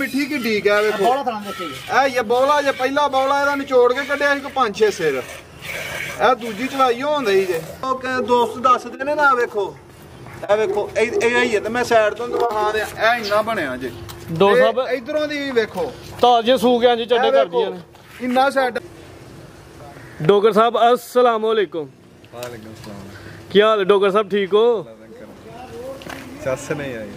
ਮਿੱਠੀ ਕੀ ਢੀਕ ਹੈ ਵੇਖੋ ਬੋਲਾ ਥਾਂ ਦੇਖੀ ਇਹ ਬੋਲਾ ਜੇ ਪਹਿਲਾ ਬੋਲਾ ਇਹਦਾ ਨਿਚੋੜ ਕੇ ਕੱਢਿਆ ਸੀ ਕੋ 5-6 ਸਿਰ ਇਹ ਦੂਜੀ ਚਵਾਈ ਹੁੰਦੀ ਜੇ ਉਹ ਦੋਸਤ ਦੱਸਦੇ ਨੇ ਨਾ ਵੇਖੋ ਇਹ ਵੇਖੋ ਇਹ ਹੀ ਹੈ ਤੇ ਮੈਂ ਸਾਈਡ ਤੋਂ ਦਿਖਾ ਦਿਆਂ ਇਹ ਇੰਨਾ ਬਣਿਆ ਜੇ ਡੋਗਰ ਸਾਹਿਬ ਇਧਰੋਂ ਦੀ ਵੀ ਵੇਖੋ ਤਾਜ਼ੇ ਸੂ ਗਿਆ ਜੀ ਚੱਡੇ ਕਰਦੀਆਂ ਨੇ ਇੰਨਾ ਸਾਈਡ ਡੋਗਰ ਸਾਹਿਬ अस्सलाम वालेकुम। वालेकुम सलाम। क्या हाल है डोगर साहब ठीक हो? चस नहीं आई।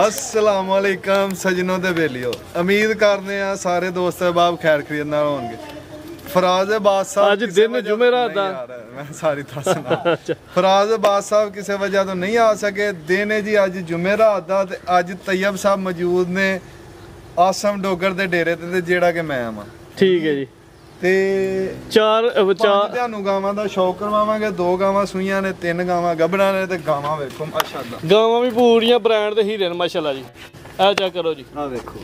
अस्सलाम वालेकुम सजनों दे बेलियो उम्मीद करने आ सारे दोस्त अहबाब खैर खैरियत नाल होणगे। फराज अब्बास साहब आज दिन जुमेरात दा मैं सारी दसना फराज अब्बास साहब किसी वजह तो नहीं आ सके दिन है जी अज जुमेरात दा ते अज तैयब साहब मौजूद ने आसम डोगर दे डेरे ते जेड़ा कि मैं आवां। ठीक है जी ਤੇ ਚਾਰ ਤੁਹਾਨੂੰ ਗਾਵਾਂ ਦਾ ਸ਼ੌਕ ਕਰਵਾਵਾਂਗੇ 2 ਗਾਵਾਂ ਸੂਈਆਂ ਨੇ 3 ਗਾਵਾਂ ਗੱਭੜਾਂ ਨੇ ਤੇ ਗਾਵਾਂ ਵੇਖੋ ਮਾਸ਼ਾਅੱਲਾ ਗਾਵਾਂ ਵੀ ਪੂਰੀਆਂ ਬ੍ਰਾਂਡ ਦੇ ਹੀਰੇ ਨੇ ਮਾਸ਼ਾਅੱਲਾ ਜੀ ਇਹ ਚੈੱਕ ਕਰੋ ਜੀ ਆ ਵੇਖੋ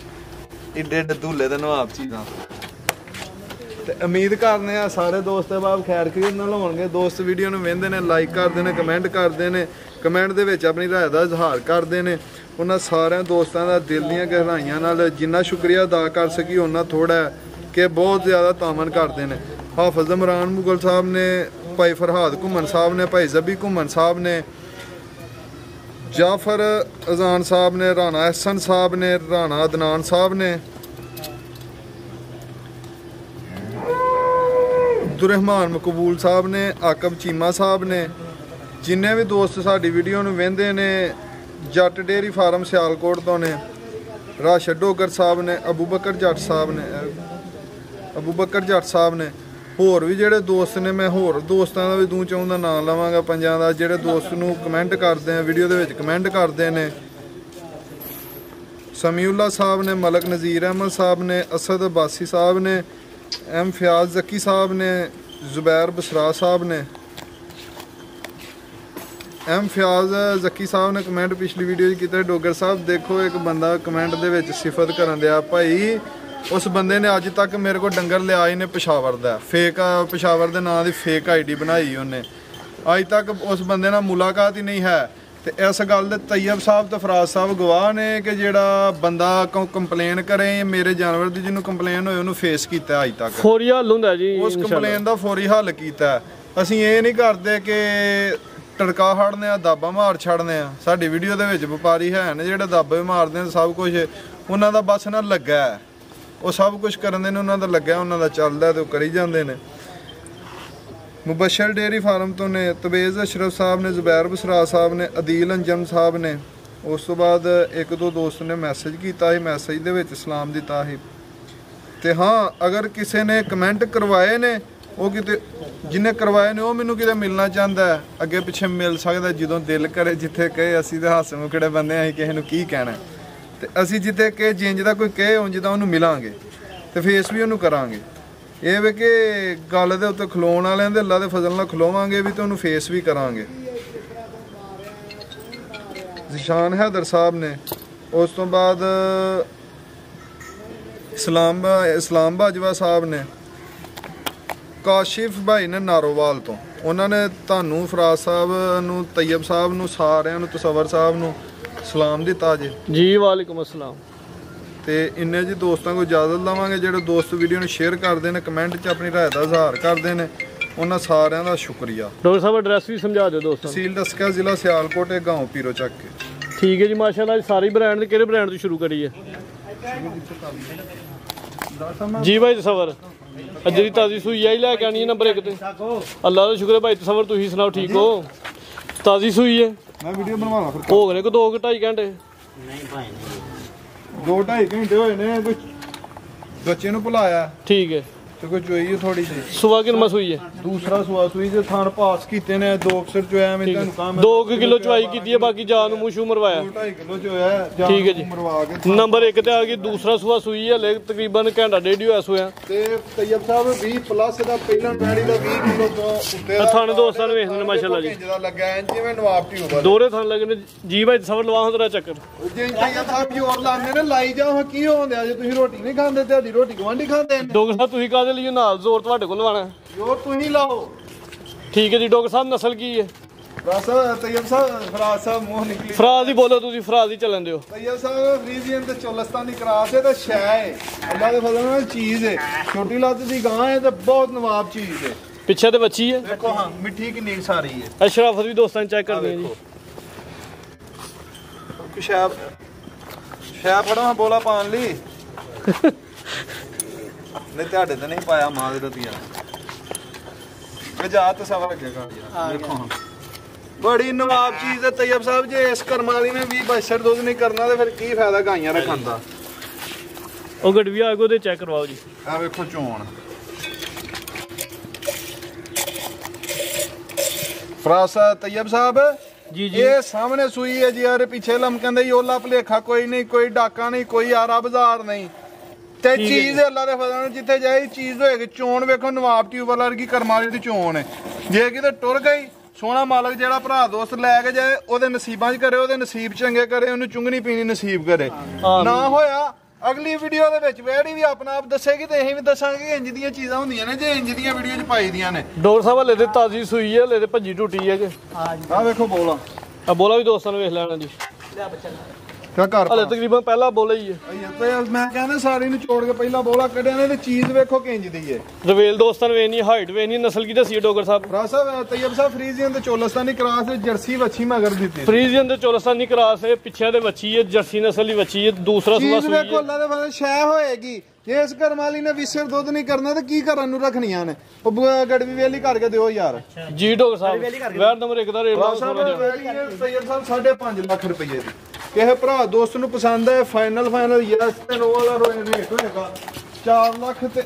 ਏਡੇ ਦੂਲੇ ਦੇ ਨਵਾਬ ਚੀਜ਼ਾਂ ਤੇ ਉਮੀਦ ਕਰਨੇ ਆ ਸਾਰੇ ਦੋਸਤ ਬਾਬ ਖੈਰ ਖੈਰ ਨਾਲ ਹੋਣਗੇ। ਦੋਸਤ ਵੀਡੀਓ ਨੂੰ ਵੇਖਦੇ ਨੇ ਲਾਈਕ ਕਰਦੇ ਨੇ ਕਮੈਂਟ ਕਰਦੇ ਨੇ ਕਮੈਂਟ ਦੇ ਵਿੱਚ ਆਪਣੀ ਰਾਏ ਦਾ ਇਜ਼ਹਾਰ ਕਰਦੇ ਨੇ। ਉਹਨਾਂ ਸਾਰਿਆਂ ਦੋਸਤਾਂ ਦਾ ਦਿਲ ਦੀਆਂ ਗਹਿਰਾਈਆਂ ਨਾਲ ਜਿੰਨਾ ਸ਼ੁਕਰੀਆ ਅਦਾ ਕਰ ਸਕੀ ਉਹਨਾਂ ਥੋੜਾ कि बहुत ज़्यादा तामन करते हैं। हाफिज़ इमरान मुगल साहब ने भाई फरहाद घुमन साहब ने भाई जबी घुमन साहब ने जाफर अजान साहब ने राना एहसन साहब ने राना अदनान साहब ने अब्दुलरहमान मकबूल साहब ने आकब चीमा साहब ने जिन्ने भी दोस्त साडी वीडियो नूं वेंदे ने जट डेयरी फार्म सियालकोट तो ने राशिद डोगर साहब ने अबू बकर जट साहब ने अबू बकर जट साहब ने होर भी ਜਿਹੜੇ ਦੋਸਤ ਨੇ ਮੈਂ ਹੋਰ ਦੋਸਤਾਂ ਦਾ ਵੀ ਦੂੰ ਚਾਹੁੰਦਾ ਨਾਮ ਲਵਾਂਗਾ ਪੰਜਾਂ ਦਾ ਜਿਹੜੇ ਦੋਸਤ ਨੂੰ ਕਮੈਂਟ ਕਰਦੇ ਆ ਵੀਡੀਓ ਦੇ ਵਿੱਚ ਕਮੈਂਟ ਕਰਦੇ ਨੇ ਸਮੀਉल्ला ਸਾਹਿਬ ਨੇ ਮਲਕ ਨਜ਼ੀਰ ਅਹਿਮਦ ਸਾਹਿਬ ਨੇ ਅਸਦ ਅਬਾਸੀ ਸਾਹਿਬ ਨੇ ਐਮ ਫਿਆਜ਼ ਜ਼ਕੀ ਸਾਹਿਬ ਨੇ ਜ਼ੁਬੈਰ ਬਸਰਾ ਸਾਹਿਬ ਨੇ ਐਮ ਫਿਆਜ਼ ਜ਼ਕੀ ਸਾਹਿਬ ਨੇ ਕਮੈਂਟ ਪਿਛਲੀ ਵੀਡੀਓ 'ਚ ਕੀਤਾ ਡੋਗਰ ਸਾਹਿਬ ਦੇਖੋ ਇੱਕ ਬੰਦਾ ਕਮੈਂਟ ਦੇ ਵਿੱਚ ਸਿਫਤ ਕਰਨ ਦਿਆ ਭਾਈ उस बंदे ने अज तक मेरे को डंगर लिया ही ने पेशावर का फेक पेशावर के नाम की फेक आईडी बनाई उन्हें अज तक उस बंदे नाल मुलाकात ही नहीं है। तो इस गल दे तैयब साहब तो फराज साहब गवाह ने कि जिहड़ा बंदा कंप्लेन करे मेरे जानवर की जिन्होंने कंप्लेन होए उन्होंने फेस किया अज तक फौरी हल हुंदा जी उस कंप्लेन का फौरी हल किया। असीं ये नहीं करते कि टड़का फड़ने दाबा मार छड़ने साडी वीडियो दे विच व्यापारी है ने जिहड़े दाबे मारदे सब कुछ उन्हां दा बस ना लग्गा है ਉਹ ਸਭ ਕੁਝ ਕਰਨ ਦੇ ਨੇ ਉਹਨਾਂ ਦਾ ਲੱਗਿਆ ਉਹਨਾਂ ਦਾ ਚੱਲਦਾ ਤੇ ਉਹ ਕਰੀ ਜਾਂਦੇ ਨੇ। ਮੁਬਸ਼ਰ ਡੇਅਰੀ ਫਾਰਮ ਤੋਂ ਨੇ ਤਬੇਜ਼ ਅਸ਼ਰਫ ਸਾਹਿਬ ਨੇ ਜ਼ੁਬੈਰ ਬਸਰਾ ਸਾਹਿਬ ਨੇ ਅਦੀਲ ਅੰਜਮ ਸਾਹਿਬ ਨੇ। ਉਸ ਤੋਂ ਬਾਅਦ ਇੱਕ ਦੋ ਦੋਸਤ ਨੇ ਮੈਸੇਜ ਕੀਤਾ ਸੀ ਮੈਸੇਜ ਦੇ ਵਿੱਚ ਸਲਾਮ ਦਿੱਤਾ ਸੀ। ਤੇ ਹਾਂ ਅਗਰ ਕਿਸੇ ਨੇ ਕਮੈਂਟ ਕਰਵਾਏ ਨੇ ਉਹ ਕਿਤੇ ਜਿਹਨੇ ਕਰਵਾਏ ਨੇ ਉਹ ਮੈਨੂੰ ਕਿਤੇ ਮਿਲਣਾ ਚਾਹੁੰਦਾ ਅੱਗੇ ਪਿੱਛੇ ਮਿਲ ਸਕਦਾ ਜਦੋਂ ਦਿਲ ਕਰੇ ਜਿੱਥੇ ਕਹੇ ਅਸੀਂ ਤਾਂ ਹੱਸ ਮੁਖੜੇ ਬੰਦੇ ਅਸੀਂ ਕਿਸੇ ਨੂੰ ਕੀ ਕਹਿਣਾ ਤੇ ਅਸੀਂ ਜਿੱਥੇ ਕਿ ਜਿੰਜ ਦਾ ਕੋਈ ਕਹੇ ਉਂਝ ਦਾ ਉਹਨੂੰ ਮਿਲਾਂਗੇ ਤੇ ਫੇਸ ਵੀ ਉਹਨੂੰ ਕਰਾਂਗੇ। ਇਹ ਵੇ ਕਿ ਗੱਲ ਦੇ ਉੱਤੇ ਖਲੋਣ ਵਾਲਿਆਂ ਦੇ ਅੱਲਾ ਦੇ ਫਜ਼ਲ ਨਾਲ ਖਲੋਵਾਂਗੇ ਵੀ ਤੇ ਉਹਨੂੰ ਫੇਸ ਵੀ ਕਰਾਂਗੇ। ਜ਼ਿਸ਼ਾਨ ਹੈਦਰ ਸਾਹਿਬ ਨੇ ਉਸ ਤੋਂ ਬਾਅਦ ਇਸਲਾਮ ਬਾਜਵਾ ਸਾਹਿਬ ਨੇ ਕਾਸ਼ਿਫ ਭਾਈ ਨੇ ਨਾਰੋਵਾਲ ਤੋਂ ਉਹਨਾਂ ਨੇ ਤੁਹਾਨੂੰ ਫਰਾਜ਼ ਸਾਹਿਬ ਨੂੰ ਤੈयब ਸਾਹਿਬ ਨੂੰ ਸਾਰਿਆਂ ਨੂੰ ਤਸਵਰ ਸਾਹਿਬ ਨੂੰ ਸਲਾਮ ਦਿੱਤਾ ਜੀ ਵਾਲੇਕੁਮ अस्सलाम। ਤੇ ਇੰਨੇ ਜੀ ਦੋਸਤਾਂ को ਇਜਾਜ਼ਤ ਲਵਾਂਗੇ ਜਿਹੜੇ ਦੋਸਤ ਵੀਡੀਓ ਨੂੰ ਸ਼ੇਅਰ ਕਰਦੇ ਨੇ ਕਮੈਂਟ 'ਚ ਆਪਣੀ ਰਾਏ ਦਾ ਇਜ਼ਹਾਰ ਕਰਦੇ ਨੇ ਉਹਨਾਂ ਸਾਰਿਆਂ ਦਾ ਸ਼ੁਕਰੀਆ। ਡਾਕਟਰ ਸਾਹਿਬ ਐਡਰੈਸ ਵੀ ਸਮਝਾ ਦਿਓ ਦੋਸਤਾਂ। ਤਹਿਸੀਲ ਦਸਕਾ ਜ਼ਿਲ੍ਹਾ ਸਿਆਲਕੋਟ ਗਾਉਂ ਪੀਰੋ ਚੱਕ ਕੇ। ਠੀਕ ਹੈ ਜੀ ਮਾਸ਼ਾਅੱਲਾ ਸਾਰੇ ਬ੍ਰਾਂਡ ਦੇ ਕਿਹੜੇ ਬ੍ਰਾਂਡ ਤੋਂ ਸ਼ੁਰੂ ਕਰੀਏ ਜੀ ਭਾਈ ਤਸਵਰ ਅੱਜ ਦੀ ਤਾਜ਼ੀ ਸੂਈ ਆਈ ਲੈ ਕੇ ਆਣੀ ਨੰਬਰ 1 ਤੇ ਅੱਲਾ ਦਾ ਸ਼ੁਕਰ ਹੈ ਭਾਈ ਤਸਵਰ ਤੁਸੀਂ ਸੁਣਾਓ ਠੀਕ ਹੋ ਤਾਜ਼ੀ ਸੂਈ ਹੈ ਮੈਂ ਵੀਡੀਓ ਬਣਵਾ ਲਾ ਫਿਰ ਹੋ ਗਏ ਕੋ 2-2.5 ਘੰਟੇ ਨਹੀਂ ਭਾਈ ਨਹੀਂ 2-2.5 ਘੰਟੇ ਹੋਏ ਨੇ ਕੋਈ ਬੱਚੇ ਨੂੰ ਭੁਲਾਇਆ ਠੀਕ ਹੈ ਤੇ ਕੋਈ ਚੋਈ ਥੋੜੀ ਜਿਹੀ ਸੁਬਾ ਕਿੰਨਾ ਸੂਈ ਹੈ ਦੂਸਰਾ ਸੁਆ ਸੂਈ ਜੇ ਥਾਣ ਪਾਸ ਕੀਤੇ ਨੇ 2 ਅਕਸਰ ਚ ਐਵੇਂ ਤੁਹਾਨੂੰ ਕੰਮ 2 ਕਿਲੋ ਚਵਾਈ ਕੀਤੀ ਹੈ ਬਾਕੀ ਜਾਨ ਨੂੰ ਮੂੰਹ ਮਰਵਾਇਆ 2.5 ਕਿਲੋ ਚ ਹੋਇਆ ਠੀਕ ਹੈ ਜੀ ਮਰਵਾ ਕੇ ਨੰਬਰ 1 ਤੇ ਆ ਗਈ ਦੂਸਰਾ ਸੁਆ ਸੂਈ ਹੈ ਲੈ ਤਕਰੀਬਨ ਘੰਟਾ ਡੇਢ ਹੋਇਆ ਸੋਇਆ ਤੇ ਤੈयब ਸਾਹਿਬ 20 ਪਲੱਸ ਦਾ ਪਹਿਲਾਂ ਮੈੜੀ ਦਾ 20 ਕਿਲੋ ਤੋਂ ਉੱਤੇ ਥਾਣੇ ਦੋਸਤਾਂ ਨੂੰ ਵੇਖਦੇ ਨੇ ਮਾਸ਼ਾਅੱਲਾ ਜੀ ਜਿਹਦਾ ਲੱਗਾ ਐ ਜਿਵੇਂ ਨਵਾਬ ਟੀ ਹੋਵੇ ਦੋਰੇ ਥਾਣ ਲੱਗੇ ਨੇ ਜੀ ਭਾਈ ਸਬਰ ਲਵਾਹਾਂ ਤੇਰਾ ਚੱਕਰ ਜੇ ਤੈयब ਸਾਹਿਬ ਜੋਰ ਲਾਉਂਦੇ ਨੇ ਲਾਈ ਜਾਓ ਕੀ ਹੋਉਂਦੇ ਜੇ ਤੁਸੀਂ ਰੋਟੀ ਨਹੀਂ ਖਾਂਦੇ ਤੁਹਾਡੀ ਰੋਟੀ ਗਵਾਂਢੀ ਖਾਂਦੇ ਨੇ ਡਾਕਟਰ ਸਾਹਿਬ ਤੁਸੀਂ ਕਾਹਦੇ ਲਈ ਨਾਲ ਜ਼ੋਰ ਤੁਹਾਡੇ ਕੋਲ ਲਵਾਣਾ ਜੋਰ ਤੁਸੀਂ ਲਾਓ ਠੀਕ ਹੈ ਜੀ ਡਾਕਟਰ ਸਾਹਿਬ ਨਸਲ ਕੀ ਹੈ तैयब साहब फराज साहब मुंह निकली ਫਰਾਜ਼ ਹੀ ਬੋਲੋ ਤੁਸੀਂ ਫਰਾਜ਼ ਹੀ ਚੱਲਣ ਦਿਓ तैयब साहब फ्रीजियन ते चोलस्तानी क्रॉस है ते शै है अल्लाह दे फजल नाल चीज है छोटी लत दी गां है ते बहुत नवाब चीज है ਪਿੱਛੇ ਤੇ ਬੱਚੀ ਹੈ देखो हाँ मिट्टी किन्नी सारी है ਅਸ਼ਰਾਫਤ ਵੀ ਦੋਸਤਾਂ ਚੈੱਕ ਕਰਨੀ ਹੈ ਜੀ शैब शैब फड़ो हाँ बोला पान ली नहीं ਤੁਹਾਡੇ ਤੇ ਨਹੀਂ ਪਾਇਆ ਮਾਂ ਦੇ ਰਤੀਆ ਜਾ ਤੇ ਸਵਾ ਲੱਗੇਗਾ ਦੇਖੋ ਹਾਂ ਬੜੀ ਨਵਾਬ ਚੀਜ਼ ਹੈ ਤੈयब ਸਾਹਿਬ ਜੇ ਇਸ ਕਰਮ ਵਾਲੀ ਨੇ 20 22 ਦੁੱਧ ਨਹੀਂ ਕਰਨਾ ਤੇ ਫਿਰ ਕੀ ਫਾਇਦਾ ਗਾਈਆਂ ਰੱਖਣ ਦਾ ਉਹ ਗੜਵੀ ਆਗੋ ਦੇ ਚੈੱਕ ਕਰਵਾਓ ਜੀ ਆ ਵੇਖੋ ਚੋਣ ਫਰਾਸਾ ਤैयब ਸਾਹਿਬ ਜੀ ਇਹ ਸਾਹਮਣੇ ਸੂਈ ਹੈ ਜੀ ਯਾਰ ਪਿੱਛੇ ਲਮਕੰਦੇ ਯੋਲਾ ਭਲੇਖਾ ਕੋਈ ਨਹੀਂ ਕੋਈ ਡਾਕਾ ਨਹੀਂ ਕੋਈ ਆਰਾ ਬਾਜ਼ਾਰ ਨਹੀਂ ਤੇ ਚੀਜ਼ ਅੱਲਾ ਦੇ ਫਜ਼ਲ ਨਾਲ ਜਿੱਥੇ ਜਾਈ ਚੀਜ਼ ਹੋਏਗੀ ਚੋਣ ਵੇਖੋ ਨਵਾਬ ਟਿਊਬਲ ਵਰਗੀ ਕਰਮਾਲੀ ਦੀ ਚੋਣ ਹੈ ਜੇ ਕਿਤੇ ਟੁਰ ਗਈ ਸੋਹਣਾ ਮਾਲਕ ਜਿਹੜਾ ਭਰਾ ਦੋਸਤ ਲੈ ਕੇ ਜਾਏ ਉਹਦੇ ਨਸੀਬਾਂ 'ਚ ਕਰੇ ਉਹਦੇ ਨਸੀਬ ਚੰਗੇ ਕਰੇ ਉਹਨੂੰ ਚੁੰਗਣੀ ਪੀਣੀ ਨਸੀਬ ਕਰੇ ਨਾ ਹੋਇਆ ਅਗਲੀ ਵੀਡੀਓ ਦੇ ਵਿੱਚ ਵੈੜੀ ਵੀ ਆਪਣਾ ਆਪ ਦੱਸੇਗੀ ਤੇ ਅਸੀਂ ਵੀ ਦੱਸਾਂਗੇ ਕਿ ਇੰਜ ਦੀਆਂ ਚੀਜ਼ਾਂ ਹੁੰਦੀਆਂ ਨੇ ਜੇ ਇੰਜ ਦੀਆਂ ਵੀਡੀਓ 'ਚ ਪਾਈ ਦੀਆਂ ਨੇ ਡੋਰ ਸਾਹਿਬ ਹਲੇ ਤੇ ਤਾਜ਼ੀ ਸੂਈ ਹੈ ਹਲੇ ਤੇ ਭੱਜੀ ਟੁੱਟੀ ਹੈ ਕਿ ਆ ਵੇਖੋ ਬੋਲਾ ਆ ਬੋਲਾ ਵੀ ਦੋਸਤਾਂ ਨੂੰ ਵੇਖ ਲੈਣਾ ਜੀ ਕਿਆ ਕਰ ਹਲੇ ਤਕਰੀਬਨ ਪਹਿਲਾ ਬੋਲਾ ਹੀ ਹੈ ਤੇ ਮੈਂ ਕਹਿੰਦਾ ਸਾਰੀ ਨੂੰ ਛੋੜ ਕੇ ਪਹਿਲਾਂ ਬੋਲਾ ਕੱਢਿਆ ਨੇ ਤੇ ਚੀਜ਼ ਵੇਖੋ ਕਿੰਜ ਦੀ ਹੈ ਰਵੇਲ ਦੋਸਤਾਂ ਨੂੰ ਵੇਖਣੀ ਹਾਈਟ ਵੇਖਣੀ ਨਸਲ ਕੀ ਦੱਸੀ ਡੋਗਰ ਸਾਹਿਬ ਭਰਾ ਸਾਹਿਬ ਤैयब ਸਾਹਿਬ ਫਰੀਜ਼ੀਅਨ ਤੇ ਚੋਲਸਤਾਨੀ ਕ੍ਰਾਸ ਤੇ ਜਰਸੀ ਵੱਛੀ ਮਗਰ ਦਿੱਤੀ ਫਰੀਜ਼ੀਅਨ ਤੇ ਚੋਲਸਤਾਨੀ ਕ੍ਰਾਸ ਹੈ ਪਿੱਛੇ ਦੇ ਵੱਛੀ ਹੈ ਜਰਸੀ ਨਸਲ ਦੀ ਵੱਛੀ ਹੈ ਦੂਸਰਾ ਸੂਆ ਚੀਜ਼ ਸੂਈ ਵੇਖੋ ਹੈ ਅੱਲਾ ਦੇ ਫਜ਼ਲ ਸ਼ੈ ਹੋਏਗੀ ਜੇ ਇਸ ਕਰਮਾਲੀ ਨੇ ਵਿਸਰ ਦੁੱਧ ਨਹੀਂ ਕਰਨਾ ਤੇ ਕੀ ਕਰਨ ਨੂੰ ਰੱਖਣੀਆਂ ਨੇ ਉਹ ਗੜਵੀ ਵੇਲੀ ਕਰਕੇ ਦਿਓ ਯਾਰ ਜੀ ਡੋਗਰ ਸਾਹਿਬ ਵੈਰ ਨੰਬਰ 1 ਦਾ ਰੇਟ ਲਾਓ ਥੋੜਾ ਜਿਹਾ ਤैयब ਸਾਹਿਬ 5.5 ਲੱਖ ਰੁਪਏ ਦੀ ਕਿਸੇ ਭਰਾ ਦੋਸਤ ਨੂੰ ਪਸੰਦ ਹੈ ਫਾਈਨਲ ਯੈਸ ਤੇ ਨੋ ਵਾਲਾ ਰੇਟ ਹੋਏਗਾ 4 ਲੱਖ ਤੇ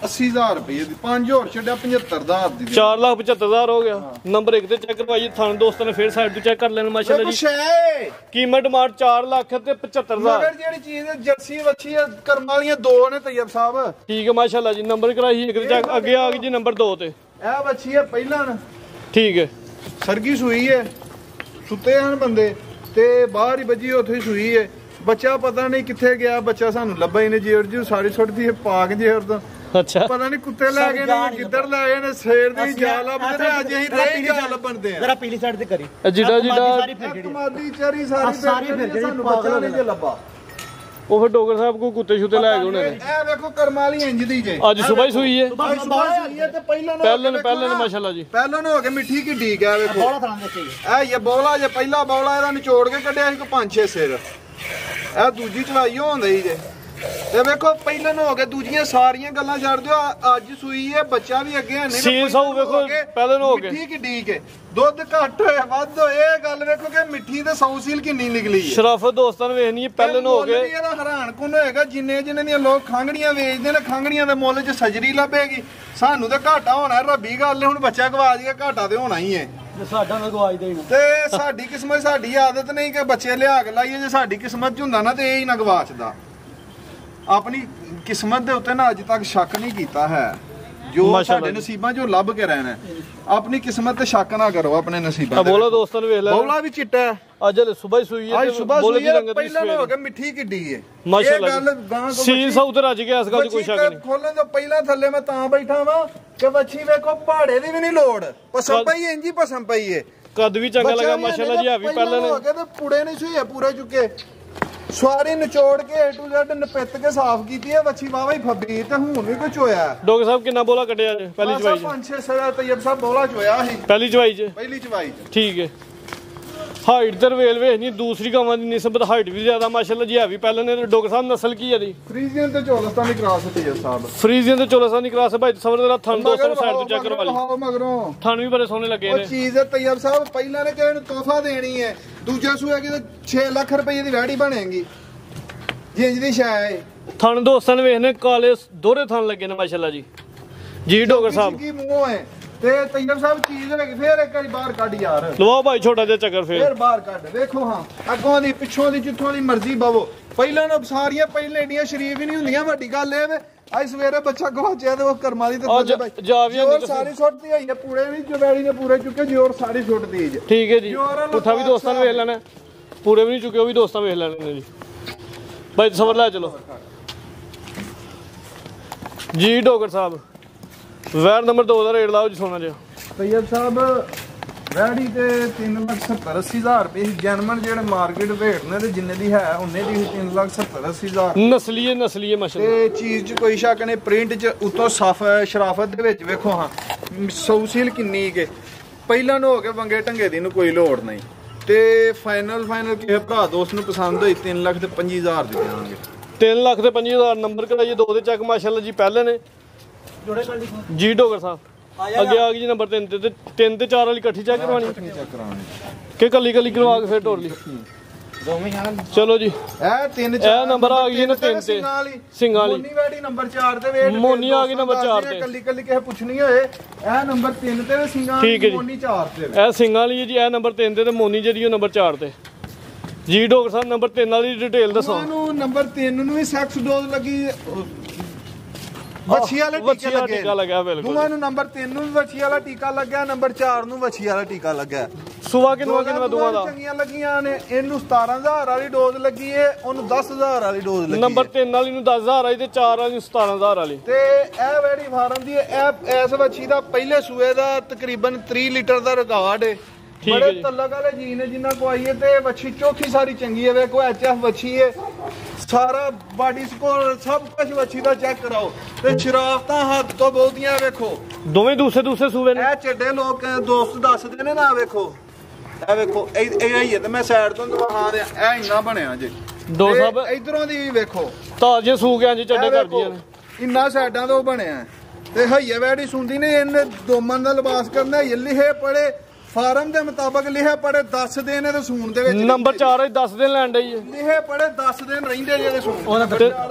80000 ਰੁਪਏ ਦੀ 5 ਹੋਰ ਛੱਡਿਆ 75000 ਦੀ 4,75,000 ਹੋ ਗਿਆ ਨੰਬਰ 1 ਤੇ ਚੈੱਕ ਕਰਵਾਈਏ ਥਾਣ ਦੋਸਤਾਂ ਨੇ ਫੇਰ ਸਾਈਡ ਤੋਂ ਚੈੱਕ ਕਰ ਲੈਣ ਮਾਸ਼ਾਅੱਲਾ ਜੀ ਸ਼ੈ ਕੀਮਤ ਡਿਮਾਂਡ 4 ਲੱਖ ਤੇ 75,000 ਮਗਰ ਜਿਹੜੀ ਚੀਜ਼ ਜਰਸੀ ਵੱਛੀ ਹੈ ਕਰਮ ਵਾਲੀਆਂ ਦੋ ਨੇ ਤैयब ਸਾਹਿਬ ਠੀਕ ਹੈ ਮਾਸ਼ਾਅੱਲਾ ਜੀ ਨੰਬਰ ਕਰਾਈ ਇੱਕ ਤੇ ਚੈੱਕ ਅੱਗੇ ਆ ਗਈ ਜੀ ਨੰਬਰ 2 ਤੇ ਇਹ ਵੱਛੀ ਹੈ ਪਹਿਲਾਂ ਠੀਕ ਹੈ ਸਰਗੀ ਸੂਈ ਹੈ ਸੁੱਤੇ ਹਨ ਬੰਦੇ ਤੇ ਬਾਹਰ ਹੀ ਵੱਜੀ ਉੱਥੇ ਹੀ ਸੂਈ ਹੈ ਬੱਚਾ ਪਤਾ ਨਹੀਂ ਕਿੱਥੇ ਗਿਆ ਬੱਚਾ ਸਾਨੂੰ ਲੱਭਾ ਹੀ ਨਹੀਂ ਜੇੜ ਜੀ ਸਾਰੀ ਛੁੱਟਦੀ ਹੈ ਪਾਕ ਜੇੜ ਤੋਂ ਅੱਛਾ ਪਤਾ ਨਹੀਂ ਕੁੱਤੇ ਲੈ ਗਏ ਨੇ ਕਿੱਧਰ ਲੈ ਗਏ ਨੇ ਸ਼ੇਰ ਦੀ ਜਾਲ ਲੱਭਦੇ ਨੇ ਅੱਜ ਅਸੀਂ ਰਹੀ ਜਾਲ ਲੱਭਣਦੇ ਆ ਜਰਾ ਪੀਲੀ ਸਾਈਡ ਤੇ ਕਰੀ ਜਿਹੜਾ ਕਮਾਦੀ ਚਰੀ ਸਾਰੀ ਫਿਰ ਜਿਹੜੀ ਸਾਨੂੰ ਬੱਚਾ ਨਹੀਂ ਜੇ ਲੱਭਾ ਉਹ ਫਿਰ ਡੋਗਰ ਸਾਹਿਬ ਕੋ ਕੁੱਤੇ ਛੁੱਤੇ ਲੈ ਗਏ ਉਹਨੇ ਇਹ ਵੇਖੋ ਕਰਮਾਲੀ ਇੰਜ ਦੀ ਜੇ ਅੱਜ ਸਵੇਰ ਹੀ ਸੂਈ ਹੈ ਅੱਜ ਸੁਬਾਹ ਸੂਈ ਹੈ ਤੇ ਪਹਿਲਾਂ ਮਾਸ਼ਾਅੱਲਾ ਜੀ ਪਹਿਲਾਂ ਨੂੰ ਹੋ ਕੇ ਮਿੱਠੀ ਕੀ ਢੀਕ ਹੈ ਵੇਖੋ ਬੋਲਾ ਥਾਂ ਦੇ ਚਾਹੀਏ ਇਹ ਬੌਲਾ ਜੇ ਪਹਿਲਾ ਬੌਲਾ ਇਹਦਾ ਨਿਚੋੜ ਕੇ ਕੱਢਿਆ ਸੀ ਕੋ 5-6 ਸਿਰ ਇਹ ਦੂਜੀ ਚਵਾਈ ਹੁੰਦੀ ਜੇ ਤੇ ਵੇਖੋ ਪਹਿਲਾਂ ਨੂੰ ਹੋ ਕੇ ਦੂਜੀਆਂ ਸਾਰੀਆਂ ਗੱਲਾਂ ਛੱਡ ਦਿਓ ਅੱਜ ਸੂਈ ਹੈ ਬੱਚਾ ਵੀ ਅੱਗੇ ਨਹੀਂ ਸੀਲ ਸੌ ਵੇਖੋ ਪਹਿਲਾਂ ਨੂੰ ਹੋ ਕੇ ਮਿੱਠੀ ਕੀ ਢੀਕ ਹੈ ਦੁੱਧ ਘੱਟ ਹੋਇਆ ਵੱਧ ਹੋਇਆ ਇਹ ਗੱਲ ਵੇਖੋ ਕਿ ਮਿੱਠੀ ਤੇ 100 ਸੀਲ ਕਿੰਨੀ ਨਿਕਲੀ ਹੈ ਸ਼ਰਾਫਤ ਦੋਸਤਾਂ ਨੂੰ ਵੇਖਣੀ ਹੈ ਪਹਿਲਾਂ ਨੂੰ ਹੋ ਕੇ ਇਹਦਾ ਹੈਰਾਨ ਕੁਨ ਹੋਏਗਾ ਜਿੰਨੇ ਦੀਆਂ ਲੋਕ ਖੰਗੜੀਆਂ ਵੇਚਦੇ ਨੇ ਖੰਗੜੀਆਂ ਦੇ ਮੁੱਲ 'ਚ ਸਜਰੀ ਲੱਭੇਗੀ ਸਾਨੂੰ ਤੇ ਘਾਟਾ ਹੋਣਾ ਰੱਬੀ ਗੱਲ ਹੁਣ ਬੱਚਾ ਗਵਾਚ ਗਿਆ ਘਾਟਾ ਤੇ ਹੋਣਾ ਹੀ ਹੈ ਸਾਡਾ ਨਾ ਗਵਾਜ ਦੇਣਾ ਤੇ ਸਾਡੀ ਕਿਸਮਤ ਸਾਡੀ ਆਦਤ ਨਹੀਂ ਕਿ ਬੱਚੇ ਲਿਆ ਕੇ ਲਾਈਏ ਜੇ ਸਾਡੀ ਕਿਸਮਤ 'ਚ ਹੁੰਦਾ ਨਾ ਤੇ ਇਹ ਹੀ ਨਾ ਗਵਾਚਦਾ ਆਪਣੀ ਕਿਸਮਤ ਦੇ ਉੱਤੇ ਨਾ ਅੱਜ ਤੱਕ ਸ਼ੱਕ ਨਹੀਂ ਕੀਤਾ ਹੈ ਜੋ ਸਾਡੇ ਨਸੀਬਾਂ 'ਚੋਂ ਲੱਭ ਕੇ ਰਹਿਣਾ ਆਪਣੀ ਕਿਸਮਤ ਤੇ ਸ਼ੱਕ ਨਾ ਕਰੋ ਆਪਣੇ ਨਸੀਬਾਂ ਤੇ ਬੋਲਾ ਦੋਸਤਾਂ ਨੂੰ ਵੇਖ ਲੈ ਬੌਲਾ ਵੀ ਚਿੱਟਾ ਹੈ ਅੱਜ ਹਲੇ ਸਵੇਰ ਸੂਈ ਹੈ ਅੱਜ ਸਵੇਰ ਬੋਲੇ ਸੂਈ ਦੀ ਹੈ ਰੰਗਤ ਪਹਿਲਾਂ ਹੋ ਕੇ ਮਿੱਠੀ ਕਿੱਡੀ ਹੈ ਮਾਸ਼ਾਅੱਲਾ ਇਹ ਗੱਲ ਗਾਂ ਕੋ ਸੀਲ ਸੌ ਤੇ ਰੱਜ ਗਿਆ ਇਸ ਗੱਲ 'ਚ ਕੋਈ ਸ਼ੱਕ ਨਹੀਂ ਖੋਲਣ ਤੋਂ ਪਹਿਲਾਂ ਥੱਲੇ ਮੈਂ ਤਾਂ ਬੈਠਾ ਵਾਂ ਕਿ ਵੱਛੀ ਵੇਖੋ ਪਹਾੜੇ ਦੀ ਵੀ ਨਹੀਂ ਲੋੜ ਪਸੰਦ ਪਈ ਇੰਜ ਹੀ ਪਸੰਦ ਪਈ ਹੈ ਕੱਦ ਵੀ ਚੰਗਾ ਲੱਗਾ ਮਾਸ਼ਾਅੱਲਾ ਜੀ ਆ ਵੀ ਪਹਿਲਾਂ ਨੇ ਹੋ ਕੇ ਤੇ ਪੁੜੇ ਨਹੀਂ ਸੂਏ ਪੂਰੇ ਚੁੱਕੇ ਸਵਾਰੀ ਨਿਚੋੜ ਕੇ A to Z ਨਪਿੱਤ ਕੇ ਸਾਫ਼ ਕੀਤੀ ਹੈ ਵੱਛੀ ਵਾਵਾ ਹੀ ਫੱਬੀ ਤੇ ਹੁਣ ਵੀ ਕੁਝ ਹੋਇਆ ਡੋਗਰ ਸਾਹਿਬ ਕਿੰਨਾ ਬੋਲਾ ਕੱਢਿਆ ਜੇ ਪਹਿਲੀ ਚਵਾਈ 'ਚ 5-6 ਸਾਲ ਤैयब ਸਾਹਿਬ ਬੋਲਾ ਚੋਇਆ ਸੀ ਪਹਿਲੀ ਚਵਾਈ 'ਚ ਪਹਿਲੀ ਚਵਾਈ 'ਚ ਠੀਕ ਹੈ ਹਾਈਟ ਤੇ ਰਵੇਲ ਵੇਖਣੀ ਦੂਸਰੀ ਗਾਵਾਂ ਦੀ ਨਿਸਬਤ ਹਾਈਟ ਵੀ ਜ਼ਿਆਦਾ ਮਾਸ਼ਾਅੱਲਾ ਜੀ ਹੈ ਵੀ ਪਹਿਲਾਂ ਨੇ ਡੋਗਰ ਸਾਹਿਬ ਨਸਲ ਕੀ ਹੈ ਦੀ ਫਰੀਜ਼ੀਅਨ ਤੇ ਚੋਲਸਤਾਨੀ ਕ੍ਰਾਸ ਤैयब ਸਾਹਿਬ ਫਰੀਜ਼ੀਅਨ ਤੇ ਚੋਲਸਤਾਨੀ ਕ੍ਰਾਸ ਭਾਈ ਸਬਰ ਦਾ ਥਣ ਦੋਸਤਾਂ ਨੂੰ ਸਾਈਡ ਤੋਂ ਚੈੱਕ ਕਰਵਾ ਲਈ ਹਾਂ ਮਗਰੋਂ ਥਣ ਵੀ ਬੜੇ ਸੋਹਣੇ ਲੱਗੇ ਉਹ ਨੇ ਚੀਜ਼ ਹੈ ਤैयब ਸਾਹਿਬ ਪਹਿਲਾਂ ਨੇ ਕਿਸੇ ਨੂੰ ਤੋਹਫਾ ਦੇਣੀ ਹੈ ਦੂਜਾ ਸੂਆ ਕਿ 6 ਲੱਖ ਰੁਪਏ ਦੀ ਵੈੜੀ ਬਣੇਗੀ ਜਿੰਜ ਦੀ ਸ਼ੈ ਹੈ ਥਣ ਦੋਸਤਾਂ ਨੇ ਵੇਖਨੇ ਕਾਲੇ ਦੋਹਰੇ ਥਣ ਲੱਗੇ ਨੇ ਮਾਸ਼ਾਅੱਲਾ ਜੀ ਡੋਗਰ ਸਾਹਿਬ ਕੀ ਮੂੰਹ ਹੈ ਤੇ ਤैयब ਸਾਹਿਬ ਚੀਜ਼ ਹੈਗੀ ਫੇਰ ਇੱਕ ਵਾਰੀ ਬਾਹਰ ਕੱਢ ਯਾਰ ਲਵਾਓ ਭਾਈ ਛੋਟਾ ਜਿਹਾ ਚੱਕਰ ਫੇਰ ਬਾਹਰ ਕੱਢ ਵੇਖੋ ਹਾਂ ਅੱਗੋਂ ਦੀ ਪਿੱਛੋਂ ਦੀ ਜਿੱਥੋਂ ਦੀ ਮਰਜ਼ੀ ਬਵੋ ਪਹਿਲਾਂ ਨਾ ਸਾਰੀਆਂ ਪਹਿਲਾਂ ਏਡੀਆਂ ਸ਼ਰੀਫ ਹੀ ਨਹੀਂ ਹੁੰਦੀਆਂ ਵੱਡੀ ਗੱਲ ਇਹ ਵੇ ਅੱਜ ਸਵੇਰੇ ਬੱਚਾ ਗਵਾਚਿਆ ਤੇ ਉਹ ਕਰਮਾਲੀ ਤੇ ਜੋਰ ਸਾਰੀ ਸੁੱਟਦੀ ਹੋਈ ਹੈ ਪੂਰੇ ਨਹੀਂ ਜਵੈੜੀ ਨੇ ਪੂਰੇ ਚੁੱਕੇ ਜੋਰ ਸਾਰੀ ਸੁੱਟਦੀ ਹੈ ਠੀਕ ਹੈ ਜੀ ਪੁੱਠਾ ਵੀ ਦੋਸਤਾਂ ਨੂੰ ਵੇਖ ਲੈਣਾ ਪੂਰੇ ਵੀ ਨਹੀਂ ਚੁੱਕੇ ਉਹ ਵੀ ਦੋਸਤਾਂ ਵੇਖ ਲੈਣੇ ਨੇ ਜੀ ਭਾਈ ਸਬਰ ਲੈ ਚਲੋ ਜੀ ਡੋਗਰ ਸਾਹਿਬ ਵੈਰ ਨੰਬਰ 2 ਦਾ ਰੇਟ ਲਾਓ ਜੀ ਸੋਨਾ ਜੀ ਤैयब ਸਾਹਿਬ ਵੈੜੀ ਤੇ 3,70,80,000 ਰੁਪਏ ਜਨਮਨ ਜਿਹੜੇ ਮਾਰਕੀਟ ਰੇਟ ਨੇ ਤੇ ਜਿੰਨੇ ਦੀ ਹੈ ਉਹਨੇ ਦੀ 3,70,80,000 ਨਸਲੀਏ ਮਾਸ਼ਾਅੱਲਾ। ਤੇ ਚੀਜ਼ 'ਚ ਕੋਈ ਸ਼ੱਕ ਨਹੀਂ, ਪ੍ਰਿੰਟ 'ਚ ਉਤੋਂ ਸਾਫ ਸ਼ਰਾਫਤ ਦੇ ਵਿੱਚ ਵੇਖੋ ਹਾਂ ਸੌਸੀਲ ਕਿੰਨੀ ਕੇ ਪਹਿਲਾਂ ਨੂੰ ਹੋ ਕੇ ਵੰਗੇ ਢੰਗੇ ਦੀ ਨੂੰ ਕੋਈ ਲੋੜ ਨਹੀਂ। ਤੇ ਫਾਈਨਲ ਕਿਸੇ ਭਰਾ ਦੋਸਤ ਨੂੰ ਪਸੰਦ ਹੋਈ 3,25,000 ਦੀ ਦੇਵਾਂਗੇ। 3,25,000 ਨੰਬਰ ਕਰਾਈਏ ਦੋ ਦੇ ਚੱਕ ਮਾਸ਼ਾਅੱਲਾ ਜੀ ਪਹਿਲੇ ਨੇ ਜੋੜੇ ਕੱਢ ਲਈ ਜੀ ਡੋਗਰ ਸਾਹਿਬ ਅੱਗੇ ਆ ਗਈ ਜੀ ਨੰਬਰ 3 ਤੇ 3 ਤੇ 4 ਵਾਲੀ ਇਕੱਠੀ ਚੈੱਕ ਕਰਵਾਣੀ ਚੈੱਕ ਕਰਾਉਣੀ ਕਿ ਕੱਲੀ ਕਰਵਾ ਕੇ ਫਿਰ ਟੋਰ ਲਈ। ਦੋਵੇਂ ਯਾਰ ਚਲੋ ਜੀ ਇਹ 3 ਇਹ ਨੰਬਰ ਆ ਗਈ ਨਾ 3 ਤੇ ਸਿੰਘਾਂ ਵਾਲੀ ਮੋਨੀ ਵੈੜੀ ਨੰਬਰ 4 ਤੇ ਵੇਟ ਮੋਨੀ ਆ ਗਈ ਨੰਬਰ 4 ਤੇ ਕੱਲੀ ਕਿਸੇ ਪੁੱਛਣੀ ਹੋਏ ਇਹ ਨੰਬਰ 3 ਤੇ ਸਿੰਘਾਂ ਠੀਕ ਹੈ ਜੀ। ਮੋਨੀ 4 ਤੇ ਇਹ ਸਿੰਘਾਂ ਵਾਲੀ ਹੈ ਜੀ, ਇਹ ਨੰਬਰ 3 ਤੇ ਮੋਨੀ ਜਿਹੜੀ ਉਹ ਨੰਬਰ 4 ਤੇ ਜੀ ਡੋਗਰ ਸਾਹਿਬ ਨੰਬਰ 3 ਵਾਲੀ ਡਿਟੇਲ ਦੱਸੋ। ਤੁਹਾਨੂੰ ਨੰਬਰ 3 ਨੂੰ ਵੀ ਸੈਕਸ ਡੋਜ਼ ਲੱਗੀ ਵੱਛੀ ਵਾਲਾ ਟੀਕਾ ਲੱਗਿਆ ਬਿਲਕੁਲ। ਦੋਵਾਂ ਨੂੰ ਨੰਬਰ 3 ਨੂੰ ਵੀ ਵੱਛੀ ਵਾਲਾ ਟੀਕਾ ਲੱਗਿਆ, ਨੰਬਰ 4 ਨੂੰ ਵੱਛੀ ਵਾਲਾ ਟੀਕਾ ਲੱਗਿਆ। ਸੁਬਾ ਕਿੰਨਾ ਦੋਵਾਂ ਦਾ ਚੰਗੀਆਂ ਲੱਗੀਆਂ ਨੇ। ਇਹਨੂੰ 17,000 ਵਾਲੀ ਡੋਜ਼ ਲੱਗੀ ਏ, ਉਹਨੂੰ 10,000 ਵਾਲੀ ਡੋਜ਼ ਲੱਗੀ। ਨੰਬਰ 3 ਵਾਲੀ ਨੂੰ 10,000 ਆਈ ਤੇ 4 ਵਾਲੀ ਨੂੰ 17,000 ਵਾਲੀ। ਤੇ ਇਹ ਵੈੜੀ ਫਾਰਮ ਦੀ ਇਹ ਇਸ ਵੱਛੀ ਦਾ ਪਹਿਲੇ ਸੂਏ ਦਾ ਤਕਰੀਬਨ 3 ਲੀਟਰ ਦਾ ਰਿਕਾਰਡ ਏ। ਠੀਕ ਹੈ ਬੜੇ ਜੀ। ਤਲਕ ਵਾਲੇ ਜੀ ਨੇ ਜਿੰਨਾ ਕੋ ਆਈਏ ਤੇ ਵੱਛੀ ਚੌਖੀ ਸਾਰੀ ਚੰਗੀ ਹੈ। ਵੇਖੋ ਐਚਐਫ ਵੱਛੀ ਏ, ਸਾਰਾ ਬਾਡੀ ਸਕੋਰ ਸਭ ਕੁਝ ਵੱਛੀ ਦਾ ਚੈੱਕ ਕਰਾਓ ਤੇ ਸ਼ਰਾਫਤਾਂ ਹੱਦ ਤੋਂ ਬਹੁਤੀਆਂ। ਵੇਖੋ ਦੋਵੇਂ ਦੂਸਰੇ ਸੂਬੇ ਨੇ। ਇਹ ਚੱਡੇ ਲੋਕ ਦੋਸਤ ਦੱਸਦੇ ਨੇ ਨਾ, ਵੇਖੋ ਇਹ ਵੇਖੋ ਇਹ ਹੀ ਹੈ ਤੇ ਮੈਂ ਸਾਈਡ ਤੋਂ ਦਿਖਾ ਦਿਆਂ। ਇਹ ਇੰਨਾ ਬਣਿਆ ਜੇ ਦੋ ਸਾਹਿਬ ਇਧਰੋਂ ਦੀ ਵੀ ਵੇਖੋ ਤਾਜ਼ੇ ਸੂ ਗਿਆ ਜੀ ਚੱਡੇ ਇਹ ਕਰਦੀਆਂ ਵੇਖੋ, ਨੇ। ਇੰਨਾ ਸਾਈਡਾਂ ਤੋਂ ਬਣਿਆ ਤੇ ਹਈਏ ਵੈੜੀ ਸੁਣਦੀ ਨੇ। ਇਹਨੇ ਦੋਮਨ ਦਾ ਲਿਬਾਸ ਕਰਨਾ। ਲਿਖੇ ਪੜੇ ਫਾਰਮ ਦੇ ਮੁਤਾਬਕ ਲਿਖੇ ਪੜੇ 10 ਦਿਨ ਇਹਦੇ ਸੂਣ ਦੇ ਵਿੱਚ ਨੰਬਰ 4 ਵਿੱਚ 10 ਦਿਨ ਲੈਣ ਡਈ ਹੈ। ਲਿਖੇ ਪੜੇ 10 ਦਿਨ ਰਹਿੰਦੇ ਜਿਹੜੇ ਸੂਣ।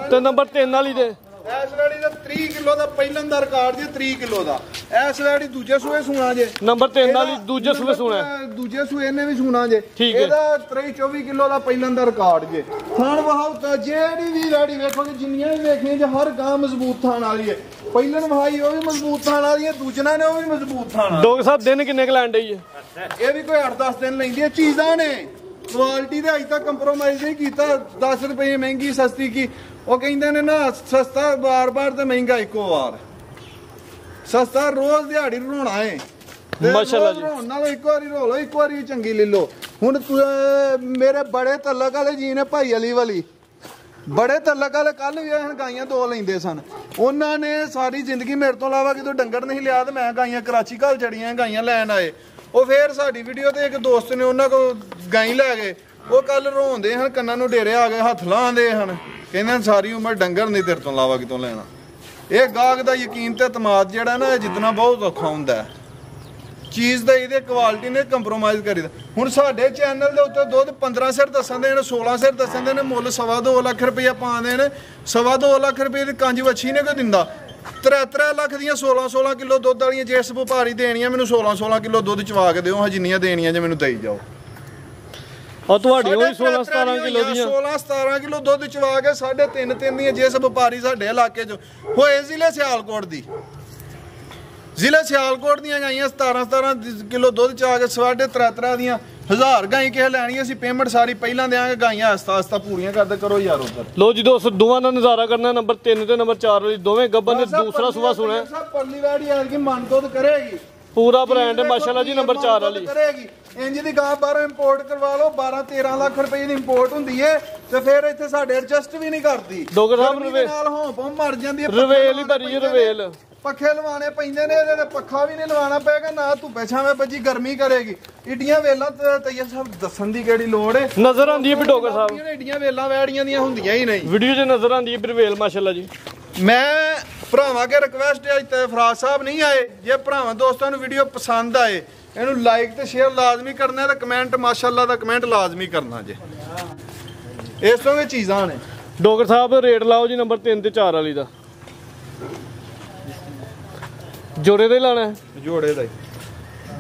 ਤੇ ਨੰਬਰ 3 ਵਾਲੀ ਦੇ ਇਸ ਵੈੜੀ ਦਾ 30 ਕਿਲੋ ਦਾ ਪਹਿਲਾਂ ਦਾ ਰਿਕਾਰਡ ਜੇ 30 ਕਿਲੋ ਦਾ। ਇਸ ਵੈੜੀ ਦੂਜੇ ਸੂਏ ਸੁਣਾ ਜੇ। ਨੰਬਰ 3 ਵਾਲੀ ਦੂਜੇ ਸੂਏ ਸੁਣਾ ਦੂਜੇ ਸੂਏ ਨੇ ਵੀ ਸੁਣਾ ਜੇ। ਠੀਕ ਹੈ। ਇਹਦਾ 23-24 ਕਿਲੋ ਦਾ ਪਹਿਲਾਂ ਦਾ ਰਿਕਾਰਡ ਜੇ। ਥਾਣ ਵਹਾਉ ਤਾਂ ਜਿਹੜੀ ਵੀ ਵੈੜੀ ਵੇਖੋ ਕਿ ਜਿੰਨੀਆਂ ਵੀ ਵੇਖੀਆਂ ਜੇ ਹਰ ਗਾਂ ਮਜ਼ਬੂਤ ਥਾਣ ਵਾਲੀ ਹੈ। ਪਹਿਲਾਂ ਵਹਾਈ ਉਹ ਵੀ ਮਜ਼ਬੂਤ ਥਾਣ ਵਾਲੀ ਹੈ, ਦੂਜਣਾ ਨੇ ਉਹ ਵੀ ਮਜ਼ਬੂਤ ਥਾਣ ਵਾਲੀ। ਡੋਗ ਸਾਹਿਬ ਦਿਨ ਕਿੰਨੇ ਕ ਲੈਣ ਡਈ ਹੈ? ਇਹ ਵੀ ਕੋਈ 8-10 ਦਿਨ ਲੈਂਦੀ ਹੈ। ਚੀਜ਼ਾਂ ਨੇ ਕੁਆਲਿਟੀ ਦੇ ਅਜ ਤੱਕ ਕੰਪਰੋਮਾਈਜ਼ ਨਹੀਂ ਕੀਤਾ। 10 ਰੁਪਏ ਮਹਿੰਗੀ ਸਸਤੀ ਕੀ ਉਹ ਕਹਿੰਦੇ ਨੇ ਨਾ, ਸਸਤਾ ਬਾਰ-ਬਾਰ ਤੇ ਮਹਿੰਗਾ ਇੱਕੋ ਵਾਰ। ਸਸਤਾ ਰੋਜ਼ ਦਿਹਾੜੀ ਰੋਣਾ ਏ ਮਾਸ਼ਾਅੱਲਾ ਜੀ। ਰੋਣ ਨਾਲੋਂ ਇੱਕ ਵਾਰੀ ਰੋ ਲਓ, ਇੱਕ ਵਾਰੀ ਚੰਗੀ ਲੈ ਲਓ। ਹੁਣ ਮੇਰੇ ਬੜੇ ਤਲਕ ਵਾਲੇ ਜੀ ਨੇ ਭਾਈ ਅਲੀ ਵਾਲੀ, ਬੜੇ ਤਲਕ ਵਾਲੇ ਕੱਲ ਵੀ ਇਹ ਗਾਈਆਂ 2 ਲੈਂਦੇ ਸਨ। ਉਹਨਾਂ ਨੇ ਸਾਰੀ ਜ਼ਿੰਦਗੀ ਮੇਰੇ ਤੋਂ ਇਲਾਵਾ ਕਿਤੋਂ ਡੰਗਰ ਨਹੀਂ ਲਿਆ ਤੇ ਮੈਂ ਗਾਈਆਂ ਕਰਾਚੀ ਘੱਲ ਛੜੀਆਂ, ਗਾਈਆਂ ਲੈਣ ਆਏ। ਉਹ ਫੇਰ ਸਾਡੀ ਵੀਡੀਓ ਤੇ ਇੱਕ ਦੋਸਤ ਨੇ ਉਹਨਾਂ ਕੋਲ ਗਾਈ ਲੈ ਗਏ। ਉਹ ਕੱਲ ਰੋਂਦੇ ਹਨ, ਕੰਨਾਂ ਨੂੰ ਡੇਰੇ ਆ ਗਏ, ਹੱਥ ਲਾਉਂਦੇ ਹਨ, ਕਹਿੰਦੇ ਸਾਰੀ ਉਮਰ ਡੰਗਰ ਨਹੀਂ ਤੇਰੇ ਤੋਂ ਇਲਾਵਾ ਕਿਤੋਂ ਲੈਣਾ। ਇਹ ਗਾਹਕ ਦਾ ਯਕੀਨ ਤੇ ਇਤਮਾਦ ਜਿਹੜਾ ਨਾ ਇਹ ਜਿੱਤਣਾ ਬਹੁਤ ਔਖਾ ਹੁੰਦਾ। ਚੀਜ਼ ਦਾ ਇਹਦੇ ਕੁਆਲਿਟੀ ਨੇ ਕੰਪਰੋਮਾਈਜ਼ ਕਰੀਦਾ। ਹੁਣ ਸਾਡੇ ਚੈਨਲ ਦੇ ਉੱਤੇ ਦੁੱਧ 15 ਸਿਰ ਦੱਸਣ ਦੇ ਨੇ, 16 ਸਿਰ ਦੱਸਣ ਦੇ ਨੇ, ਮੁੱਲ 2.25 ਲੱਖ ਰੁਪਈਆ ਪਾਉਂਦੇ ਨੇ। 2.25 ਲੱਖ ਰੁਪਏ ਦੀ ਕੰਜ ਵੱਛੀ ਨੇ ਕੋਈ ਦਿੰਦਾ। 3 ਲੱਖ ਦੀਆਂ 16 ਕਿਲੋ ਦੁੱਧ ਵਾਲੀਆਂ ਜਿਸ ਵਪਾਰੀ ਦੇਣੀਆਂ ਮੈਨੂੰ 16 ਕਿਲੋ ਦੁੱਧ ਚਵਾ ਕੇ ਦਿਓ। ਜਿੰਨੀਆਂ ਦੇਣੀਆਂ ਜੇ ਮੈਨੂੰ ਦੇਈ ਜਾਓ। ਆ ਤੁਹਾਡੀ ਉਹ 16-17 ਕਿਲੋ ਦੀਆਂ 16-17 ਕਿਲੋ ਦੁੱਧ ਚਵਾ ਕੇ 3.5 ਦੀਆਂ ਜਿਸ ਵਪਾਰੀ ਸਾਡੇ ਇਲਾਕੇ 'ਚ ਹੋਏ ਜ਼ਿਲ੍ਹੇ ਸਿਆਲਕੋਟ ਦੀ। ਜ਼ਿਲ੍ਹੇ ਸਿਆਲਕੋਟ ਦੀਆਂ ਗਾਈਆਂ 17 ਕਿਲੋ ਦੁੱਧ ਚਵਾ ਕੇ 3.5 ਦੀਆਂ 1000 ਗਾਈ ਕਿਸੇ ਲੈਣੀ। ਅਸੀਂ ਪੇਮੈਂਟ ਸਾਰੀ ਪਹਿਲਾਂ ਦੇਾਂਗੇ, ਗਾਈਆਂ ਆਸਤਾ ਪੂਰੀਆਂ ਕਰਦੇ ਕਰੋ ਯਾਰ। ਉਧਰ ਲੋ ਜੀ ਦੋਸਤੋ ਦੋਵਾਂ ਦਾ ਨਜ਼ਾਰਾ ਕਰਨਾ। ਨੰਬਰ 3 ਤੇ ਨੰਬਰ 4 ਵਾਲੀ ਦੋਵੇਂ ਗੱਬਨ ਨੇ ਦੂਸਰਾ ਸੂਆ ਸੁਣਿਆ। ਸਭ ਪਰਲੀ ਵੈੜੀ ਆ ਕੇ ਮਨ ਦੁੱਧ ਕਰੇਗੀ। ਪੂਰਾ ਬ੍ਰਾਂਡ ਹੈ ਮਾਸ਼ਾਅੱਲਾ ਜੀ। ਨੰਬਰ 4 ਵਾਲੀ ਕਰੇਗੀ। ਇੰਜ ਦੀ ਗਾਂ ਬਾਹਰੋਂ ਇੰਪੋਰਟ ਕਰਵਾ ਲਓ, 12-13 ਲੱਖ ਰੁਪਏ ਦੀ ਇੰਪੋਰਟ ਹੁੰਦੀ ਏ ਤੇ ਫਿਰ ਇੱਥੇ ਸਾਡੇ ਐਡਜਸਟ ਵੀ ਨਹੀਂ ਕਰਦੀ। ਡੋਗਰ ਸਾਹਿਬ ਨਾਲ ਹੋਂਪ ਮਰ ਜਾਂਦੀ ਹੈ। ਰਵੇਲ ਹੀ ਭਰੀ ਹੈ, ਰਵੇਲ। ਪੱਖੇ ਲਵਾਣੇ ਪੈਂਦੇ ਨੇ, ਇਹਦੇ ਤੇ ਪੱਖਾ ਵੀ ਨਹੀਂ ਲਵਾਉਣਾ ਪਏਗਾ ਨਾ। ਧੁੱਪੇ ਛਾਵੇਂ ਬੱਜੀ ਗਰਮੀ ਕਰੇਗੀ। ਈਡੀਆਂ ਵੇਲਾਂ ਤਈਆ ਸਾਹਿਬ ਦੱਸਣ ਦੀ ਕਿਹੜੀ ਲੋੜ ਏ। ਨਜ਼ਰ ਆਉਂਦੀ ਹੈ ਵੀ ਡੋਗਰ ਸਾਹਿਬ ਈਡੀਆਂ ਵੇਲਾਂ ਵੈੜੀਆਂ ਦੀਆਂ ਹੁੰਦੀਆਂ ਹੀ ਨਹੀਂ। ਵੀਡੀਓ 'ਚ ਨਜ਼ਰ ਆਉਂਦੀ ਹੈ ਰਵੇਲ ਮਾਸ਼ਾਅੱਲਾ ਜੀ। ਮੈਂ ਭਰਾਵਾਂ ਕੇ ਰਿਕਵੈਸਟ ਹੈ, ਤੇ ਫਰਾਜ਼ ਸਾਹਿਬ ਨਹੀਂ ਆਏ। ਜੇ ਭਰਾਵਾਂ ਦੋਸਤਾਂ ਨੂੰ ਵੀਡੀਓ ਪਸੰਦ ਆਏ ਇਹਨੂੰ ਲਾਈਕ ਤੇ ਸ਼ੇਅਰ ਲਾਜ਼ਮੀ ਕਰਨਾ ਤੇ ਕਮੈਂਟ ਮਾਸ਼ਾਅੱਲਾ ਦਾ ਕਮੈਂਟ ਲਾਜ਼ਮੀ ਕਰਨਾ ਜੇ। ਇਸ ਤੋਂ ਵੀ ਚੀਜ਼ਾਂ ਨੇ। ਡੋਗਰ ਸਾਹਿਬ ਰੇਟ ਲਾਓ ਜੀ ਨੰਬਰ 3 ਤੇ 4 ਵਾਲੀ ਦਾ। ਜੋੜੇ ਦੇ ਲਾਣਾ ਜੋੜੇ ਦਾ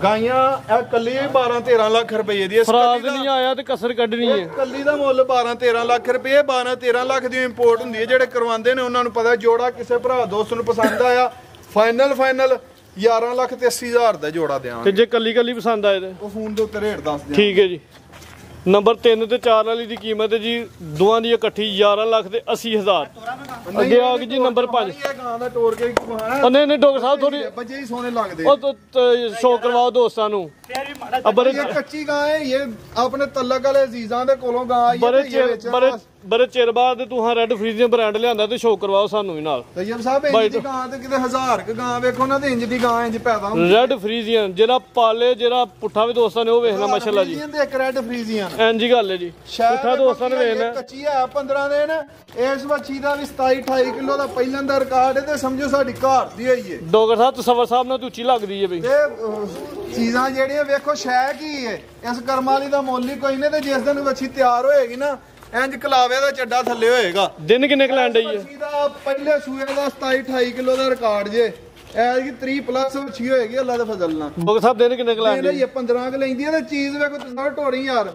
ਗਾਈਆਂ ਇਹ ਕੱਲੀ 12-13 ਲੱਖ ਰੁਪਏ ਦੀ। ਫਰਾਜ਼ ਨਹੀਂ ਆਇਆ ਤੇ ਕਸਰ ਕੱਢਣੀ ਹੈ। ਕੱਲੀ ਦਾ ਮੁੱਲ 12-13 ਲੱਖ ਰੁਪਏ। 12-13 ਲੱਖ ਦੀ ਇੰਪੋਰਟ ਹੁੰਦੀ ਹੈ। ਜਿਹੜੇ ਕਰਵਾਉਂਦੇ ਨੇ ਉਹਨਾਂ ਨੂੰ ਪਤਾ। ਜੋੜਾ ਕਿਸੇ ਭਰਾ ਦੋਸਤ ਨੂੰ ਪਸੰਦ ਆਇਆ ਫਾਈਨਲ 11,80,000 ਦਾ ਜੋੜਾ ਦਿਆਂ। ਤੇ ਜੇ ਕੱਲੀ ਪਸੰਦ ਆਏ ਤੇ ਉਹ ਫੋਨ ਦੇ ਉੱਤੇ ਰੇਟ ਦੱਸ ਦਿਆਂ। ਠੀਕ ਹੈ ਜੀ। ਨੰਬਰ 3 ਤੇ 4 ਵਾਲੀ ਦੀ ਕੀਮਤ ਹੈ ਜੀ ਦੋਵਾਂ ਦੀ ਇਕੱਠੀ 11,80,000। ਅੱਗੇ ਆ ਗਈ ਜੀ ਨੰਬਰ 5 ਇਹ ਗਾਂ ਦਾ ਟੋਰ ਕੇ ਕਮਾਣਾ ਉਹਨੇ ਨੇ ਡਾਕਟਰ ਸਾਹਿਬ ਥੋੜੀ ਬੱਚੇ ਹੀ ਸੋਹਣੇ ਲੱਗਦੇ ਉਹ ਸ਼ੋਅ ਕਰਵਾਓ ਦੋਸਤਾਂ ਨੂੰ ਬੜੇ ਇਹ ਕੱਚੀ ਗਾਂ ਹੈ ਇਹ ਆਪਣੇ ਤਲਕ ਵਾਲੇ ਅਜ਼ੀਜ਼ਾਂ ਦੇ ਕੋਲੋਂ ਗਾਂ ਆਈ ਹੈ ਬੜੇ ਚਿਰ ਬਾਅਦ ਤੂੰ ਹਾਂ ਰੈੱਡ ਫਰੀਜ਼ੀਅਨ ਬ੍ਰਾਂਡ ਲਿਆਂਦਾ ਤੇ ਸ਼ੋਅ ਕਰਵਾਓ ਸਾਨੂੰ ਵੀ ਨਾਲ ਤੈਯਬ ਸਾਹਿਬ ਇੰਜ ਦੀ ਗਾਂ ਤੇ ਕਿਤੇ 1000 ਕ ਗਾਂ ਵੇਖੋ ਨਾ ਤੇ ਇੰਜ ਦੀ ਗਾਂ ਇੰਜ ਪੈਦਾ ਹੁੰਦੀ ਰੈੱਡ ਫਰੀਜ਼ੀਅਨ ਜਿਹੜਾ ਪਾਲੇ ਜਿਹੜਾ ਪੁੱਠਾ ਵੀ ਦੋਸਤਾਂ ਨੇ ਉਹ ਵੇਖਣਾ ਮਾਸ਼ਾਅੱਲਾ ਜੀ ਫਰੀਜ਼ੀਅਨ ਤੇ ਇੱਕ ਰੈੱਡ ਫਰੀਜ਼ੀਅਨ ਇੰਜ ਹੀ ਗੱਲ ਹੈ ਜੀ ਪੁੱਠਾ ਦੋਸਤਾਂ ਨੇ ਵੇਖਣਾ ਕੱਚੀ ਹੈ 15 ਦਿਨ ਇਸ ਵੱਛੀ ਦਾ ਵੀ 27-28 ਕਿਲੋ ਦਾ ਪਹਿਲਾਂ ਦਾ ਰਿਕਾਰਡ ਹੈ ਤੇ ਸਮਝੋ ਸਾਡੀ ਘਰ ਦੀ ਹੋਈ ਹੈ ਡਾਕਟਰ ਸਾਹਿਬ ਤਸਵਰ ਸਾਹਿਬ ਨਾਲ ਉੱਚੀ ਲੱਗਦੀ ਹੈ ਬਈ ਤੇ ਚੀਜ਼ਾਂ ਜਿਹੜੀਆਂ ਵੇਖੋ ਸ਼ੈ ਕੀ ਹੈ ਇਸ ਕਰਮ ਵਾਲੀ ਦਾ ਮੁੱਲ ਹੀ ਕੋਈ ਨਹੀਂ ਤੇ ਜਿਸ ਦਿਨ ਵੱਛੀ ਤਿਆਰ ਹੋਏਗੀ ਨਾ ਇੰਜ ਕਲਾਵੇ ਦਾ ਚੱਡਾ ਥੱਲੇ ਹੋਏਗਾ ਦਿਨ ਕਿੰਨੇ ਕਲੈਂਡ ਆਈ ਹੈ ਵੱਛੀ ਦਾ ਪਹਿਲੇ ਸੂਏ ਦਾ 27-28 ਕਿਲੋ ਦਾ ਰਿਕਾਰਡ ਜੇ ਐ ਕਿ 3 ਪਲੱਸ ਵੱਛੀ ਹੋਏਗੀ ਅੱਲਾ ਦੇ ਫਜ਼ਲ ਨਾਲ ਡਾਕਟਰ ਸਾਹਿਬ ਦਿਨ ਕਿੰਨੇ ਕਲੈਂਡ ਇਹ 15 ਕ ਲੈਂਦੀ ਹੈ ਤੇ ਚੀਜ਼ ਵੇਖੋ ਤੁਸੀਂ ਢੋਰੀ ਯਾਰ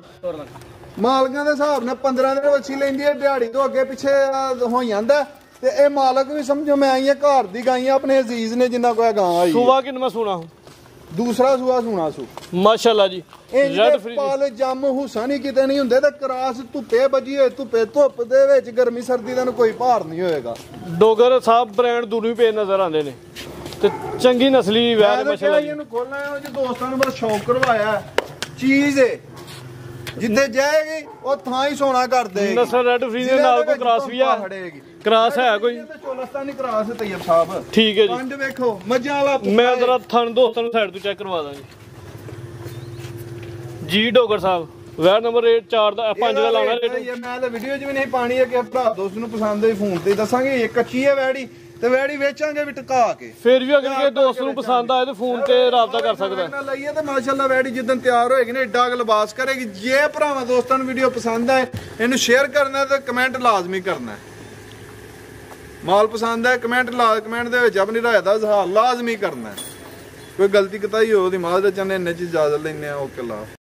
ਮਾਲਕਾਂ ਦੇ ਹਿਸਾਬ ਨਾਲ 15 ਦਿਨ ਵੱਛੀ ਲੈਂਦੀ ਹੈ ਦਿਹਾੜੀ ਤੋਂ ਅੱਗੇ ਪਿੱਛੇ ਹੋ ਜਾਂਦਾ ਤੇ ਇਹ ਮਾਲਕ ਵੀ ਸਮਝੋ ਮੈਂ ਆਈ ਘਰ ਦੀ ਗਾਈਆਂ ਆਪਣੇ ਅਜ਼ੀਜ਼ ਨੇ ਜਿੰਨਾ ਕੋਈ ਗਾਂ ਆਈ ਸੁਬਾ ਕਿੰਨਾ ਸੁਣਾ ਦੂਸਰਾ ਸੂਆ ਸੁਣਾ ਸੂ ਮਾਸ਼ਾਅੱਲਾ ਜੀ ਰੈਡ ਫਰੀਜ਼ੀਅਨ ਪਾਲ ਜੰਮ ਹੁਸਾ ਨਹੀਂ ਕਿਤੇ ਨਹੀਂ ਹੁੰਦੇ ਤੇ ਕਰਾਸ ਧੁੱਪੇ ਵੱਜੀ ਹੋਏ ਧੁੱਪ ਦੇ ਵਿੱਚ ਗਰਮੀ ਸਰਦੀ ਦਾ ਕੋਈ ਭਾਰ ਨਹੀਂ ਹੋਏਗਾ ਡੋਗਰ ਸਾਹਿਬ ਬ੍ਰਾਂਡ ਦੂਰ ਵੀ ਪੇ ਨਜ਼ਰ ਆਉਂਦੇ ਨੇ ਤੇ ਚੰਗੀ ਨਸਲੀ ਵੈਰ ਮਾਸ਼ਾਅੱਲਾ ਜੀ ਇਹਨੂੰ ਖੋਲਣਾ ਹੈ ਜੇ ਦੋਸਤਾਂ ਨੂੰ ਬੜਾ ਸ਼ੌਕ ਕਰਵਾਇਆ ਚੀਜ਼ ਏ ਜਿੱਥੇ ਜਾਏਗੀ ਉਹ ਥਾਂ ਹੀ ਸੋਨਾ ਕਰ ਦੇਗੀ ਨਸਲ ਰੈਡ ਫਰੀਜ਼ੀਅਨ ਨਾਲ ਕੋਈ ਕ੍ਰਾਸ ਵੀ ਆ ਕ੍ਰਾਸ ਹੈ ਕੋਈ ਚੋਲਸਤਾਨੀ ਕ੍ਰਾਸ ਹੈ ਤੈਯਬ ਸਾਹਿਬ ਠੀਕ ਹੈ ਜੀ ਕੰਡ ਵੇਖੋ ਮੱਝਾਂ ਵਾਲਾ ਮੈਂ ਜ਼ਰਾ ਥਣ ਦੋਸਤਾਂ ਨੂੰ ਸਾਈਡ ਤੋਂ ਚੈੱਕ ਕਰਵਾ ਦਾਂਗੇ ਜੀ ਡੋਗਰ ਸਾਹਿਬ ਵੈਰ ਨੰਬਰ 4 ਦਾ 5 ਦਾ ਲਾਉਣਾ ਰੇਟ ਇਹ ਮੈਂ ਤਾਂ ਵੀਡੀਓ 'ਚ ਵੀ ਨਹੀਂ ਪਾਣੀ ਹੈ ਕਿ ਭਰਾ ਦੋਸਤ ਨੂੰ ਪਸੰਦ ਹੋਈ ਫੋਨ ਤੇ ਦੱਸਾਂਗੇ ਇਹ ਕੱਚੀ ਹੈ ਵੈੜੀ ਤੇ ਵੈੜੀ ਵੇਚਾਂਗੇ ਵੀ ਟਿਕਾ ਕੇ ਫਿਰ ਵੀ ਅਗਰ ਕਿਸੇ ਦੋਸਤ ਨੂੰ ਪਸੰਦ ਆਏ ਤੇ ਫੋਨ ਤੇ ਰਾਬਤਾ ਕਰ ਸਕਦਾ ਨਾ ਲਈਏ ਤੇ ਮਾਸ਼ਾਅੱਲਾ ਵੈੜੀ ਜਿੱਦਣ ਤਿਆਰ ਹੋਏਗੀ ਨਾ ਏਡਾ ਕੁ ਲਿਬਾਸ ਕਰੇਗੀ ਜੇ ਭਰਾਵਾਂ ਦੋਸਤਾਂ ਨੂੰ ਵੀਡੀਓ ਪਸੰਦ ਆਏ ਇਹਨੂੰ ਸ਼ੇਅਰ ਕਰਨਾ ਤੇ ਕਮੈਂਟ ਲਾਜ਼ਮੀ ਕਰਨਾ ਮਾਲ ਪਸੰਦ ਹੈ ਕਮੈਂਟ ਦੇ ਵਿੱਚ ਆਪਣੀ ਰਾਏ ਦਾ ਇਜ਼ਹਾਰ ਲਾਜ਼ਮੀ ਕਰਨਾ ਕੋਈ ਗਲਤੀ ਕਤਾਈ ਹੋ ਉਹਦੀ ਮਾਲ ਦੇ ਚੰਨੇ ਇੰਨੇ ਚ ਇਜਾਜ਼ਤ ਲੈਣੇ ਆ ਓਕੇ ਲਾ